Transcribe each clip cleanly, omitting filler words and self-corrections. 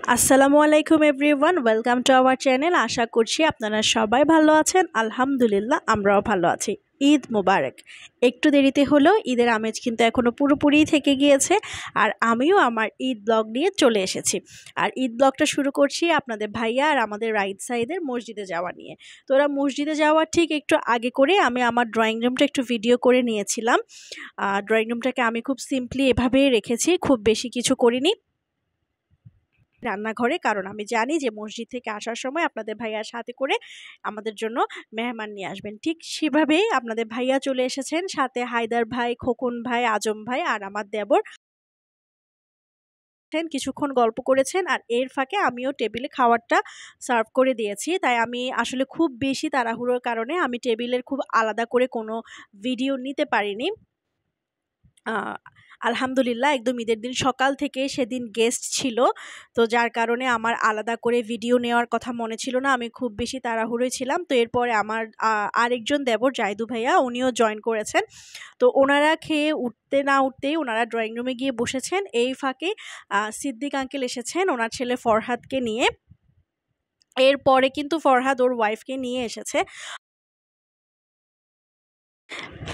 আসসালামু আলাইকুম everyone, welcome to our channel. আশা করছি আপনারা সবাই ভালো আছেন। আলহামদুলিল্লাহ, আমরাও ভালো আছি। ঈদ মোবারক। একটু দেরিতে হলেও ঈদের আমেজ কিন্তু এখনও পুরোপুরি থেকে গিয়েছে। আর আমিও আমার ঈদ ব্লগ নিয়ে চলে এসেছি। আর ঈদ ব্লগটা শুরু করছি আপনাদের ভাইয়া আর আমাদের রাইট সাইডের মসজিদে যাওয়া নিয়ে। তো ওরা মসজিদে যাওয়ার ঠিক একটু আগে করে আমি আমার ড্রয়িং রুমটা একটু ভিডিও করে নিয়েছিলাম। ড্রয়িং রুমটাকে আমি খুব সিম্পলি এভাবেই রেখেছি, খুব বেশি কিছু করিনি রান্নাঘরে, কারণ আমি জানি যে মসজিদ থেকে আসার সময় আপনাদের ভাইয়ার সাথে করে আমাদের জন্য মেহমান নিয়ে আসবেন। ঠিক সেভাবেই আপনাদের ভাইয়া চলে এসেছেন, সাথে হায়দার ভাই, খোকন ভাই, আজম ভাই আর আমার দেবর কিছুক্ষণ গল্প করেছেন। আর এর ফাঁকে আমিও টেবিলে খাবারটা সার্ভ করে দিয়েছি। তাই আমি আসলে খুব বেশি তাড়াহুড়োর কারণে আমি টেবিলের খুব আলাদা করে কোনো ভিডিও নিতে পারিনি। আলহামদুলিল্লাহ, একদম ঈদের দিন সকাল থেকে সেদিন গেস্ট ছিল, তো যার কারণে আমার আলাদা করে ভিডিও নেওয়ার কথা মনে ছিল না। আমি খুব বেশি তাড়াহুড়োয় ছিলাম। তো এরপরে আমার আরেকজন দেবর জায়দু ভাইয়া, উনিও জয়েন করেছেন। তো ওনারা খেয়ে উঠতে না উঠতেই ওনারা ড্রয়িং রুমে গিয়ে বসেছেন। এই ফাঁকে সিদ্দিক আঙ্কেল এসেছেন ওনার ছেলে ফরহাদকে নিয়ে। এরপরে কিন্তু ফরহাদ ওর ওয়াইফকে নিয়ে এসেছে,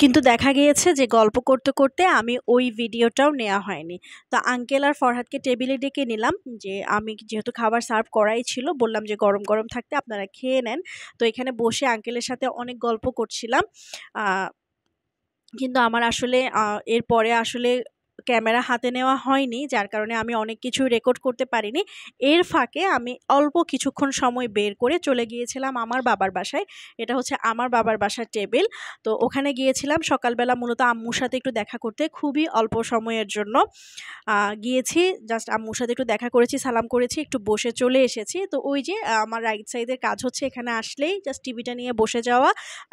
কিন্তু দেখা গিয়েছে যে গল্প করতে করতে আমি ওই ভিডিওটাও নেওয়া হয়নি। তো আঙ্কেল আর ফরহাদকে টেবিলে ডেকে নিলাম, যে আমি যেহেতু খাবার সার্ভ করাই ছিল, বললাম যে গরম গরম থাকতে আপনারা খেয়ে নেন। তো এখানে বসে আঙ্কেলের সাথে অনেক গল্প করছিলাম। কিন্তু আমার আসলে এরপরে আসলে ক্যামেরা হাতে নেওয়া হয়নি, যার কারণে আমি অনেক কিছু রেকর্ড করতে পারিনি। এর ফাঁকে আমি অল্প কিছুক্ষণ সময় বের করে চলে গিয়েছিলাম আমার বাবার বাসায়। এটা হচ্ছে আমার বাবার বাসার টেবিল। তো ওখানে গিয়েছিলাম সকালবেলা মূলত আম্মুর সাথে একটু দেখা করতে, খুবই অল্প সময়ের জন্য গিয়েছি। জাস্ট আম্মুর সাথে একটু দেখা করেছি, সালাম করেছি, একটু বসে চলে এসেছি। তো ওই যে আমার রাইট সাইডের কাজ হচ্ছে, এখানে আসলেই জাস্ট টিভিটা নিয়ে বসে যাওয়া।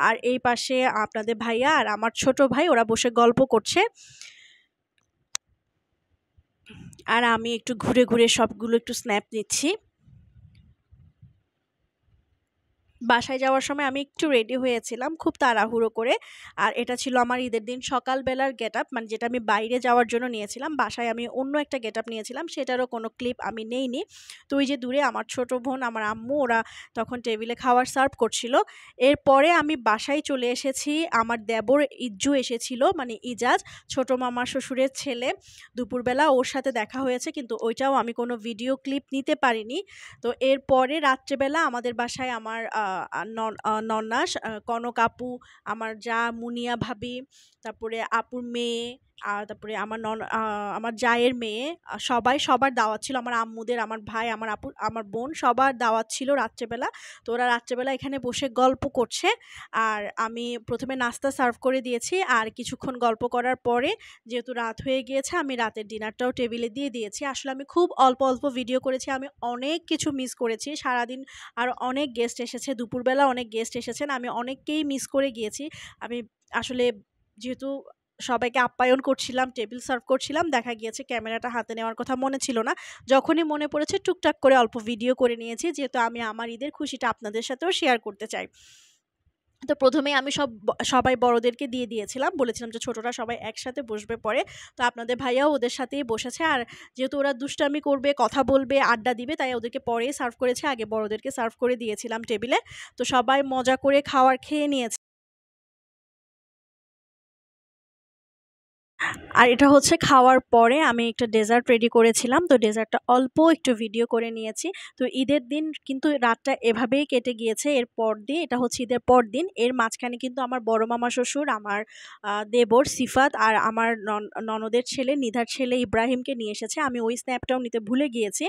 আর এই পাশে আপনাদের ভাইয়া আর আমার ছোট ভাই ওরা বসে গল্প করছে, আর আমি একটু ঘুরে ঘুরে সবগুলো একটু স্ন্যাপ নিচ্ছি। বাসায় যাওয়ার সময় আমি একটু রেডি হয়েছিলাম খুব তাড়াহুড়ো করে। আর এটা ছিল আমার ঈদের দিন সকালবেলার গেট আপ, মানে যেটা আমি বাইরে যাওয়ার জন্য নিয়েছিলাম। বাসায় আমি অন্য একটা গেট আপ নিয়েছিলাম, সেটারও কোনো ক্লিপ আমি নেইনি। তো ওই যে দূরে আমার ছোট বোন, আমার আম্মু, ওরা তখন টেবিলে খাবার সার্ভ করছিল। এরপরে আমি বাসায় চলে এসেছি। আমার দেবর ইজ্জু এসেছিল, মানে ইজাজ, ছোট মামা শ্বশুরের ছেলে। দুপুরবেলা ওর সাথে দেখা হয়েছে, কিন্তু ওইটাও আমি কোনো ভিডিও ক্লিপ নিতে পারিনি। তো এরপরে রাত্রেবেলা আমাদের বাসায় আমার নন্নাস, কনক আপু, আমার যা মুনিয়া ভাবি, তারপরে আপুর মেয়ে, আর তারপরে আমার জায়ের মেয়ে, সবার দাওয়াত ছিল। আমার আম্মুদের, আমার ভাই, আমার আপু, আমার বোন, সবার দাওয়াত ছিল রাত্রেবেলা। তো ওরা রাত্রেবেলা এখানে বসে গল্প করছে। আর আমি প্রথমে নাস্তা সার্ভ করে দিয়েছি, আর কিছুক্ষণ গল্প করার পরে যেহেতু রাত হয়ে গিয়েছে, আমি রাতের ডিনারটাও টেবিলে দিয়ে দিয়েছি। আসলে আমি খুব অল্প অল্প ভিডিও করেছি, আমি অনেক কিছু মিস করেছি সারাদিন। আর অনেক গেস্ট এসেছে, দুপুরবেলা অনেক গেস্ট এসেছেন, আমি অনেককেই মিস করে গিয়েছি। আমি আসলে যেহেতু সবাইকে আপ্যায়ন করছিলাম, টেবিল সার্ভ করছিলাম, দেখা গিয়েছে ক্যামেরাটা হাতে নেওয়ার কথা মনে ছিল না। যখনই মনে পড়েছে টুকটাক করে অল্প ভিডিও করে নিয়েছি, যেহেতু আমি আমার ঈদের খুশিটা আপনাদের সাথেও শেয়ার করতে চাই। তো প্রথমেই আমি সবাই বড়দেরকে দিয়ে দিয়েছিলাম, বলেছিলাম যে ছোটরা সবাই একসাথে বসবে পরে। তো আপনাদের ভাইয়াও ওদের সাথেই বসেছে। আর যেহেতু ওরা দুষ্টামি করবে, কথা বলবে, আড্ডা দিবে, তাই ওদেরকে পরেই সার্ভ করেছে, আগে বড়দেরকে সার্ভ করে দিয়েছিলাম টেবিলে। তো সবাই মজা করে খেয়ে নিয়েছে। আর এটা হচ্ছে খাওয়ার পরে আমি একটা ডেজার্ট রেডি করেছিলাম, তো ডেজার্টটা অল্প একটু ভিডিও করে নিয়েছি। তো ঈদের দিন কিন্তু রাতটা এভাবেই কেটে গিয়েছে। এর পর দিয়ে, এটা হচ্ছে ঈদের পর দিন, এর মাঝখানে কিন্তু আমার বড় মামা শ্বশুর, আমার দেবর সিফাত আর আমার ননদের ছেলে নিধার ছেলে ইব্রাহিমকে নিয়ে এসেছে। আমি ওই স্ন্যাপটাও নিতে ভুলে গিয়েছি।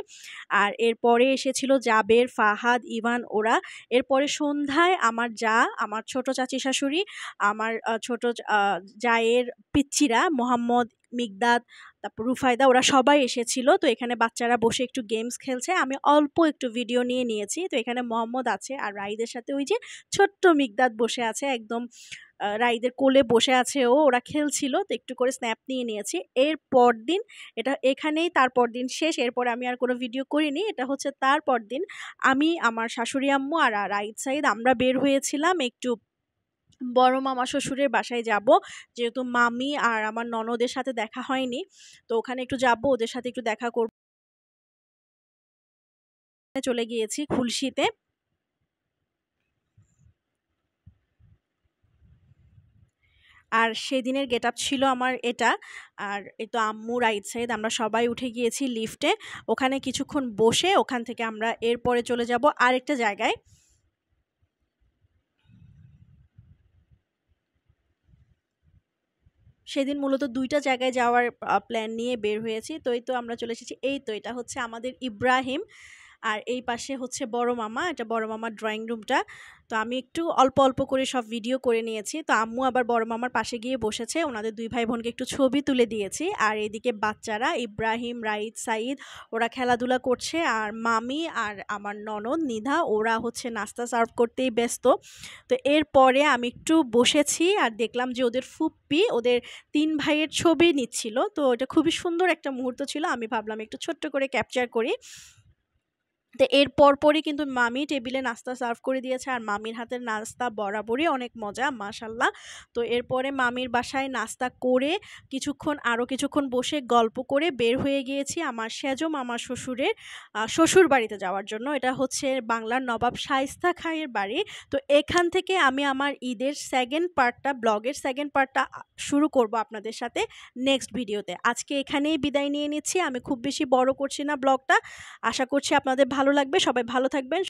আর এরপরে এসেছিল জাবের, ফাহাদ, ইভান, ওরা। এরপরে সন্ধ্যায় আমার ছোট চাচি শাশুড়ি, আমার ছোট জায়ের পিচ্চিরা, মোহাম্মদ, মিকদাদ, তারপর রুফায়দা, ওরা সবাই এসেছিল। তো এখানে বাচ্চারা বসে একটু গেমস খেলছে, আমি অল্প একটু ভিডিও নিয়ে নিয়েছি। তো এখানে মোহাম্মদ আছে, আর রাইদের সাথে ওই যে ছোট্ট মিকদাদ বসে আছে, একদম রাইদের কোলে বসে আছে ও, ওরা খেলছিল। তো একটু করে স্ন্যাপ নিয়ে নিয়েছি। এর পরদিন, এটা এখানেই তারপর দিন শেষ। এরপরে আমি আর কোনো ভিডিও করিনি। এটা হচ্ছে তারপর দিন আমি, আমার শাশুড়ি আম্মু আর রাইদ সাইদ আমরা বের হয়েছিলাম একটু বড় মামা শ্বশুরের বাসায় যাব, যেহেতু মামি আর আমার ননদের সাথে দেখা হয়নি। তো ওখানে একটু যাব, ওদের সাথে একটু দেখা করব। চলে গিয়েছি খুলশীতে। আর সেদিনের গেটআপ ছিল আমার এটা। আর এই তো আম্মু রাইট সাইড, আমরা সবাই উঠে গিয়েছি লিফটে। ওখানে কিছুক্ষণ বসে ওখান থেকে আমরা এরপরে চলে যাব আরেকটা জায়গায়। সেদিন মূলত ২ টা জায়গায় যাওয়ার প্ল্যান নিয়ে বের হয়েছি। তো এই তো আমরা চলে এসেছি। এই তো এটা হচ্ছে আমাদের ইব্রাহিম। আর এই পাশে হচ্ছে বড় মামা। এটা বড় মামার ড্রয়িং রুমটা। তো আমি একটু অল্প, অল্প করে সব ভিডিও করে নিয়েছি। তো আম্মু আবার বড় মামার পাশে গিয়ে বসেছে। উনাদের ২ ভাই বোনকে একটু ছবি তুলে দিয়েছি। আর এদিকে বাচ্চারা ইব্রাহিম, রাইদ, সাঈদ ওরা খেলাধুলা করছে। আর মামি আর আমার ননদ নিধা ওরা হচ্ছে নাস্তা সার্ভ করতেই ব্যস্ত। তো এরপরে আমি একটু বসেছি আর দেখলাম যে ওদের ফুপ্পি ওদের ৩ ভাইয়ের ছবি নিচ্ছিল। তো এটা খুবই সুন্দর একটা মুহূর্ত ছিল। আমি ভাবলাম একটু ছোট্ট করে ক্যাপচার করি। তো এর পরপরই কিন্তু মামি টেবিলে নাস্তা সার্ভ করে দিয়েছে। আর মামির হাতের নাস্তা বরাবরই অনেক মজা, মাশাল্লাহ। তো এরপরে মামির বাসায় নাস্তা করে কিছুক্ষণ বসে গল্প করে বের হয়ে গিয়েছি আমার সেজো মামা শ্বশুরের শ্বশুর বাড়িতে যাওয়ার জন্য। এটা হচ্ছে বাংলার নবাব শায়েস্তা খাঁয়ের বাড়ি। তো এখান থেকে আমি আমার ঈদের ব্লগের সেকেন্ড পার্টটা শুরু করব আপনাদের সাথে নেক্সট ভিডিওতে। আজকে এখানেই বিদায় নিয়ে নিচ্ছি। আমি খুব বেশি বড় করছি না ব্লগটা। আশা করছি আপনাদের ভালো লাগবে। সবাই ভালো থাকবেন।